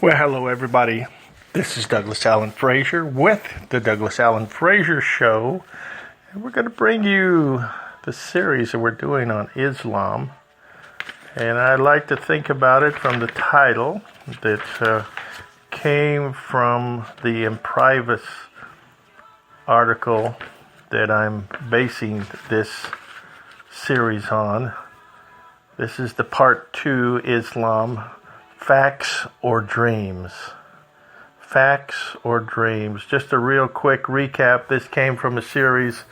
Well, hello, everybody. This is Douglas Allen Frazier with the Douglas Allen Frazier Show. And we're going to bring you the series that we're doing on Islam. And I like to think about it from the title that came from the Imprivis article that I'm basing this series on. This is the part 2, Islam. Facts or dreams? Facts or dreams? Just a real quick recap. This came from a series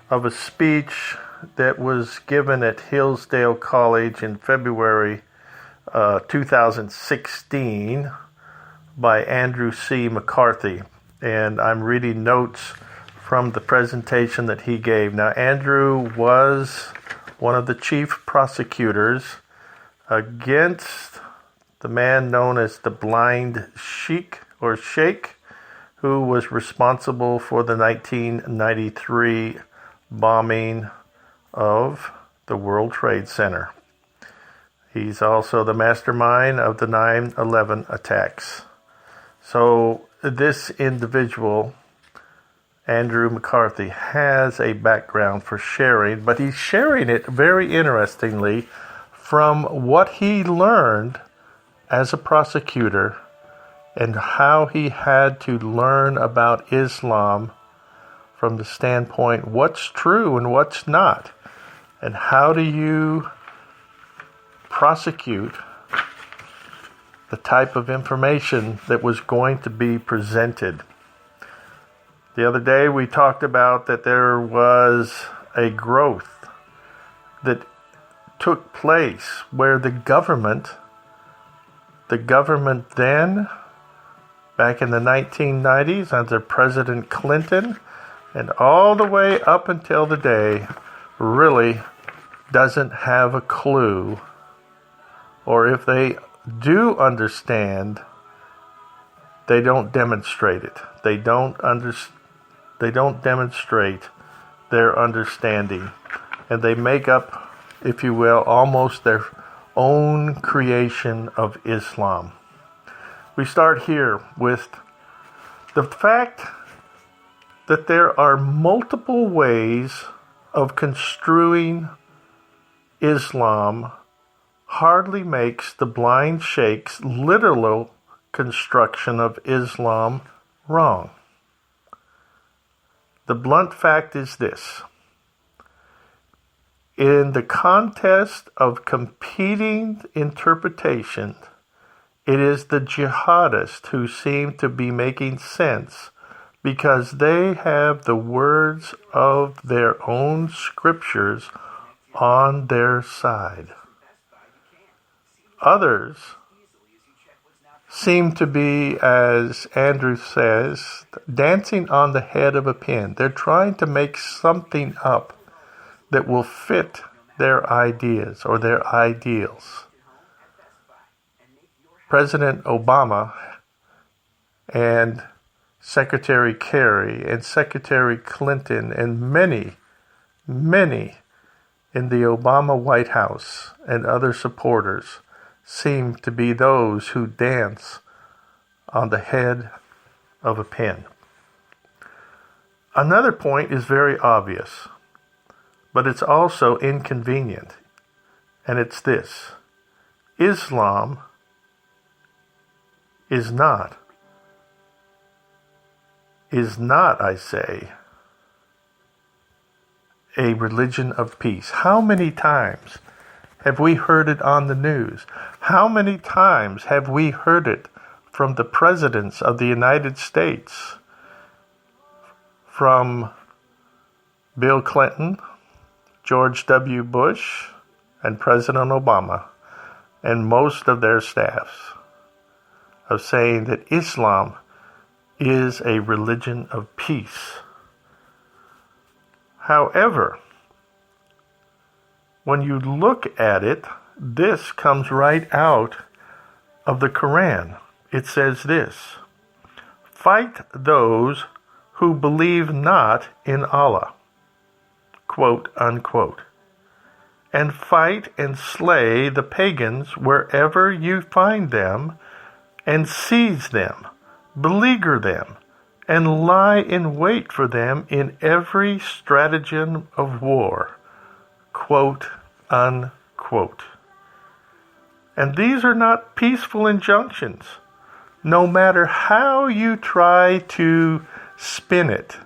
of a speech that was given at Hillsdale College in February 2016 by Andrew C. McCarthy. And I'm reading notes from the presentation that he gave. Now, Andrew was one of the chief prosecutors against the man known as the Blind Sheikh, who was responsible for the 1993 bombing of the World Trade Center. He's also the mastermind of the 9/11 attacks. So this individual, Andrew McCarthy, has a background for sharing, but he's sharing it very interestingly from what he learned as a prosecutor and how he had to learn about Islam from the standpoint what's true and what's not, and how do you prosecute the type of information that was going to be presented. The other day we talked about that there was a growth that took place where the government then, back in the 1990s under President Clinton, and all the way up until the day, really doesn't have a clue, or if they do understand, they don't demonstrate it. They don't demonstrate their understanding, and they make up, if you will, almost their own creation of Islam. We start here with the fact that there are multiple ways of construing Islam hardly makes the Blind Sheikh's literal construction of Islam wrong. The blunt fact is this: in the contest of competing interpretations, it is the jihadists who seem to be making sense because they have the words of their own scriptures on their side. Others seem to be, as Andrew says, dancing on the head of a pin. They're trying to make something up that will fit their ideas or their ideals. President Obama and Secretary Kerry and Secretary Clinton and many in the Obama White House and other supporters seem to be those who dance on the head of a pin. Another point is very obvious, but it's also inconvenient, and it's this: Islam is not, I say, a religion of peace. How many times have we heard it on the news? How many times have we heard it from the presidents of the United States? From Bill Clinton, George W. Bush, and President Obama, and most of their staffs, of saying that Islam is a religion of peace. However, when you look at it, this comes right out of the Quran. It says this: fight those who believe not in Allah, quote unquote, and fight and slay the pagans wherever you find them, and seize them, beleaguer them, and lie in wait for them in every stratagem of war. Quote, unquote. And these are not peaceful injunctions, no matter how you try to spin it.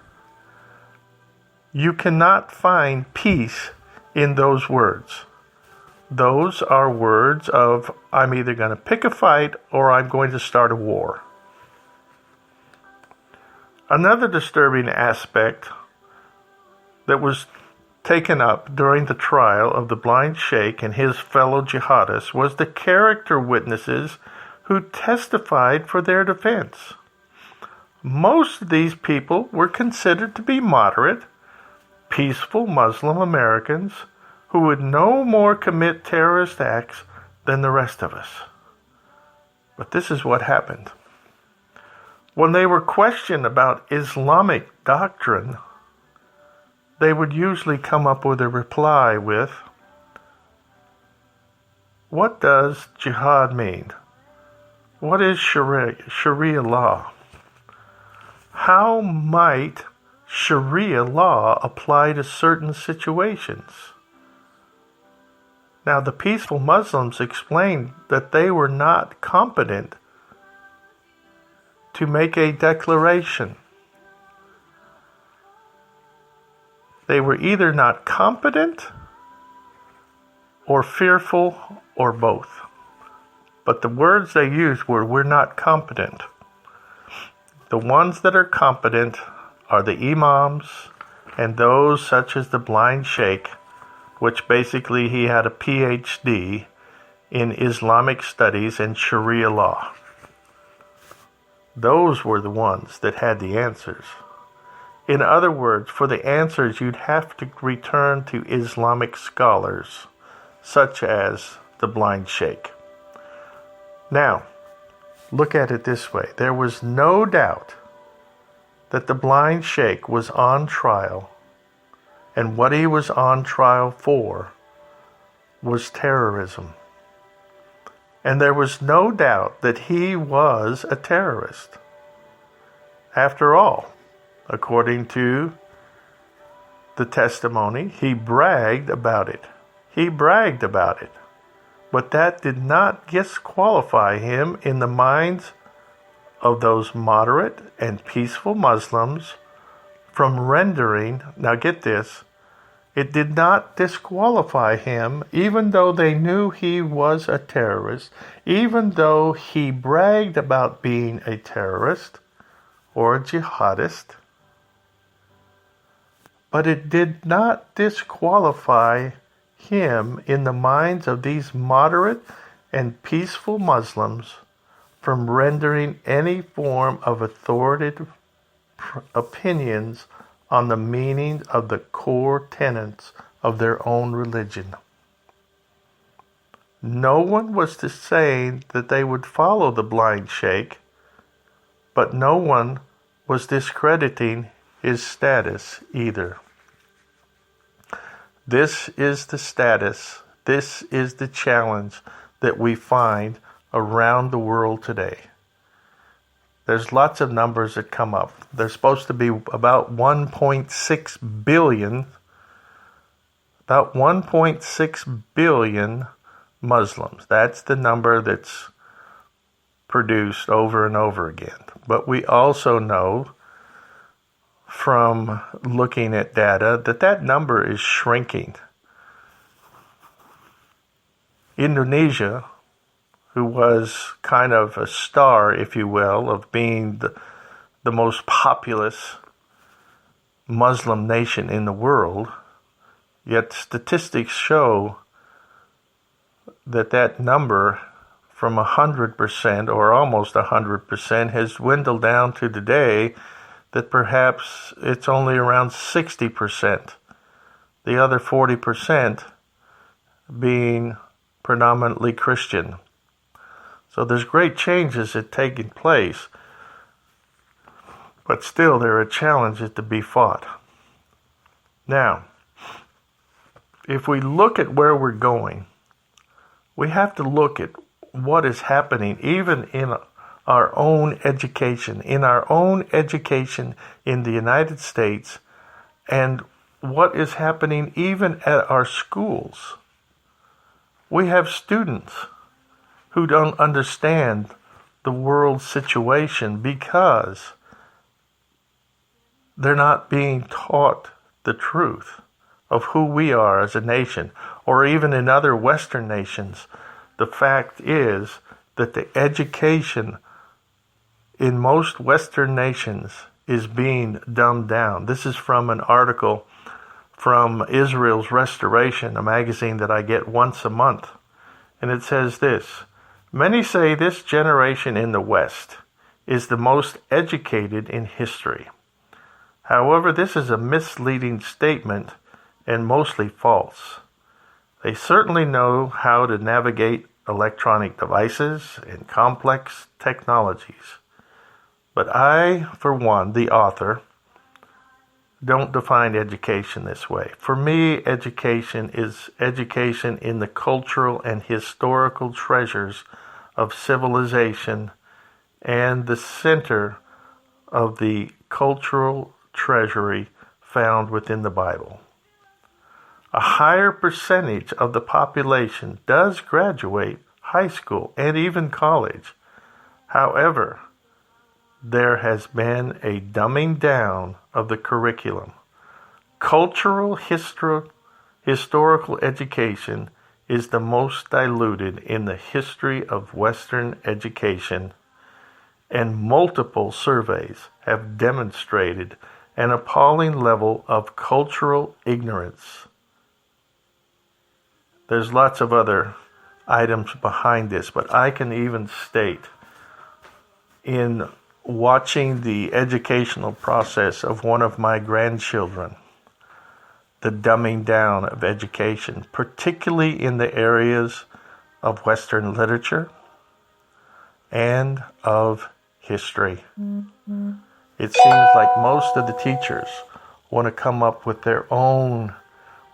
You cannot find peace in those words. Those are words of, I'm either going to pick a fight or I'm going to start a war. Another disturbing aspect that was taken up during the trial of the blind sheikh and his fellow jihadists was the character witnesses who testified for their defense. Most of these people were considered to be moderate, peaceful Muslim Americans who would no more commit terrorist acts than the rest of us. But this is what happened. When they were questioned about Islamic doctrine, they would usually come up with a reply with, what does jihad mean? What is Sharia law? How might Sharia law apply to certain situations? Now, the peaceful Muslims explained that they were not competent to make a declaration. They were either not competent or fearful or both. But the words they used were, we're not competent. The ones that are competent are the imams and those such as the blind sheikh, which basically he had a PhD in Islamic studies and Sharia law. Those were the ones that had the answers. In other words, for the answers, you'd have to return to Islamic scholars, such as the blind sheikh. Now, look at it this way. There was no doubt that the blind sheikh was on trial, and what he was on trial for was terrorism. And there was no doubt that he was a terrorist. After all, according to the testimony, he bragged about it. He bragged about it. But that did not disqualify him in the minds of those moderate and peaceful Muslims from rendering, now get this, it did not disqualify him, even though they knew he was a terrorist, even though he bragged about being a terrorist or a jihadist, but it did not disqualify him in the minds of these moderate and peaceful Muslims from rendering any form of authoritative opinions on the meaning of the core tenets of their own religion. No one was to say that they would follow the blind sheikh, but no one was discrediting his status either. This is the status, this is the challenge that we find around the world today. There's lots of numbers that come up. There's supposed to be about 1.6 billion Muslims. That's the number that's produced over and over again. But we also know from looking at data that that number is shrinking. Indonesia, who was kind of a star, if you will, of being the most populous Muslim nation in the world, yet statistics show that that number from 100% or almost 100% has dwindled down to today that perhaps it's only around 60%. The other 40% being predominantly Christian. So there's great changes that taking place, but still there are challenges to be fought. Now, if we look at where we're going, we have to look at what is happening even in our own education, in our own education in the United States, and what is happening even at our schools. We have students who don't understand the world situation because they're not being taught the truth of who we are as a nation, or even in other Western nations. The fact is that the education in most Western nations is being dumbed down. This is from an article from Israel's Restoration, a magazine that I get once a month. And it says this: many say this generation in the West is the most educated in history. However, this is a misleading statement and mostly false. They certainly know how to navigate electronic devices and complex technologies. But I, for one, the author, don't define education this way. For me, education is education in the cultural and historical treasures of civilization and the center of the cultural treasury found within the Bible. A higher percentage of the population does graduate high school and even college. However, there has been a dumbing down of the curriculum. Cultural historical education is the most diluted in the history of Western education, and multiple surveys have demonstrated an appalling level of cultural ignorance. There's lots of other items behind this, but I can even state, in watching the educational process of one of my grandchildren, the dumbing down of education, particularly in the areas of Western literature and of history. Mm-hmm. It seems like most of the teachers want to come up with their own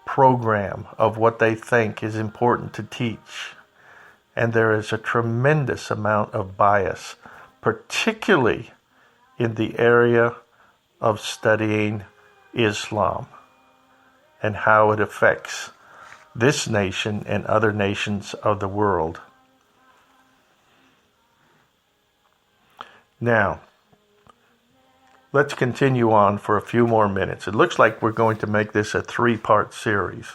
program of what they think is important to teach. And there is a tremendous amount of bias, particularly in the area of studying Islam and how it affects this nation and other nations of the world. Now, let's continue on for a few more minutes. It looks like we're going to make this a 3-part series,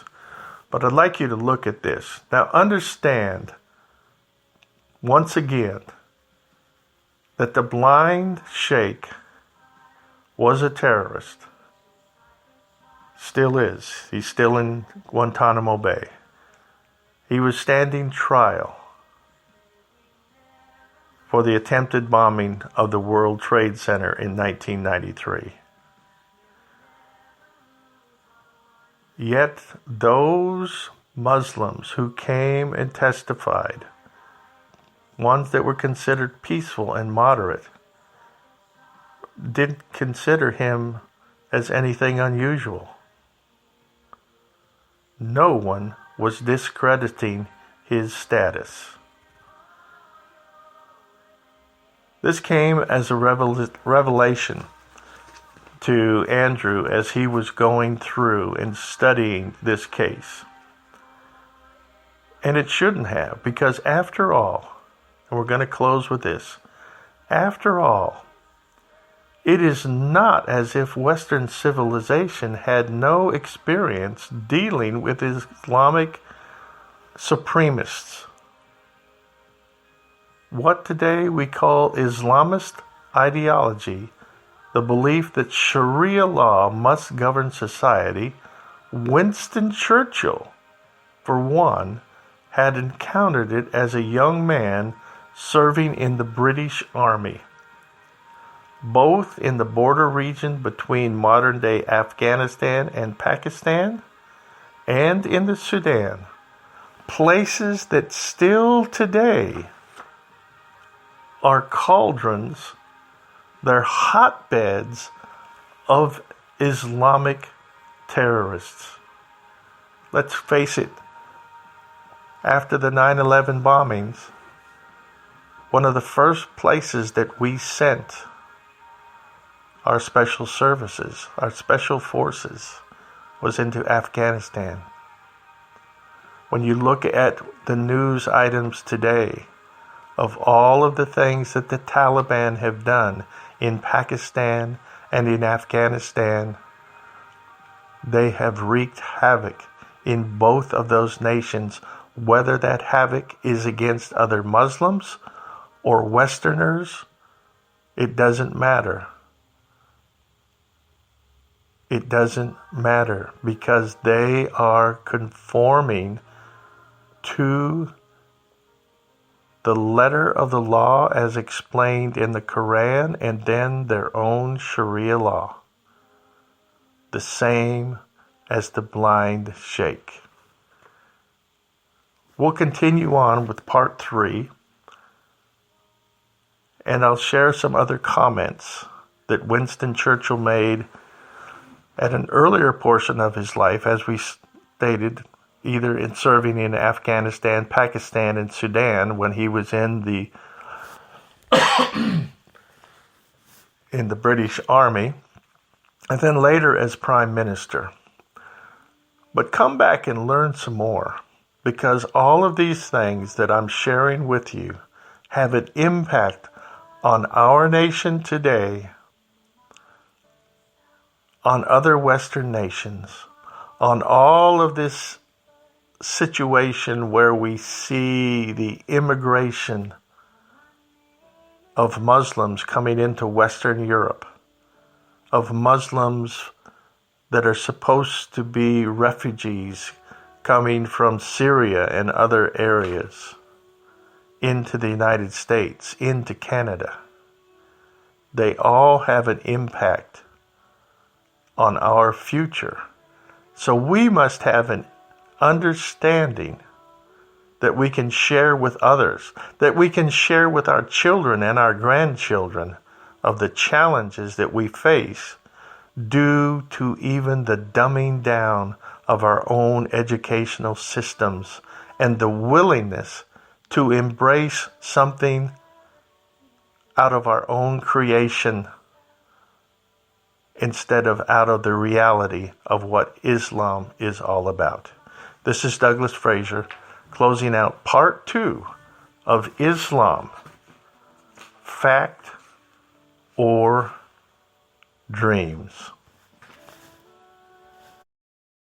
but I'd like you to look at this. Now, understand, once again, that the blind sheikh was a terrorist. Still is. He's still in Guantanamo Bay. He was standing trial for the attempted bombing of the World Trade Center in 1993. Yet those Muslims who came and testified, ones that were considered peaceful and moderate, didn't consider him as anything unusual. No one was discrediting his status. This came as a revelation to Andrew as he was going through and studying this case. And it shouldn't have, because after all, and we're going to close with this, after all, it is not as if Western civilization had no experience dealing with Islamic supremists. What today we call Islamist ideology, the belief that Sharia law must govern society, Winston Churchill, for one, had encountered it as a young man serving in the British Army, both in the border region between modern-day Afghanistan and Pakistan, and in the Sudan, places that still today are cauldrons, they're hotbeds of Islamic terrorists. Let's face it, after the 9/11 bombings, One of the first places that we sent our special services, our special forces, was into Afghanistan. When you look at the news items today of all of the things that the Taliban have done in Pakistan and in Afghanistan, they have wreaked havoc in both of those nations, whether that havoc is against other Muslims or Westerners. It doesn't matter. It doesn't matter, because they are conforming to the letter of the law as explained in the Quran, and then their own Sharia law, the same as the blind sheikh. We'll continue on with part 3, and I'll share some other comments that Winston Churchill made at an earlier portion of his life, as we stated, either in serving in Afghanistan, Pakistan, and Sudan when he was in the in the British Army, and then later as Prime Minister. But come back and learn some more, because all of these things that I'm sharing with you have an impact on our nation today, on other Western nations, on all of this situation where we see the immigration of Muslims coming into Western Europe, of Muslims that are supposed to be refugees coming from Syria and other areas into the United States, into Canada. They all have an impact on our future. So we must have an understanding that we can share with others, that we can share with our children and our grandchildren of the challenges that we face due to even the dumbing down of our own educational systems and the willingness to embrace something out of our own creation instead of out of the reality of what Islam is all about. This is Douglas Fraser, closing out part 2 of Islam, Fact or Dreams.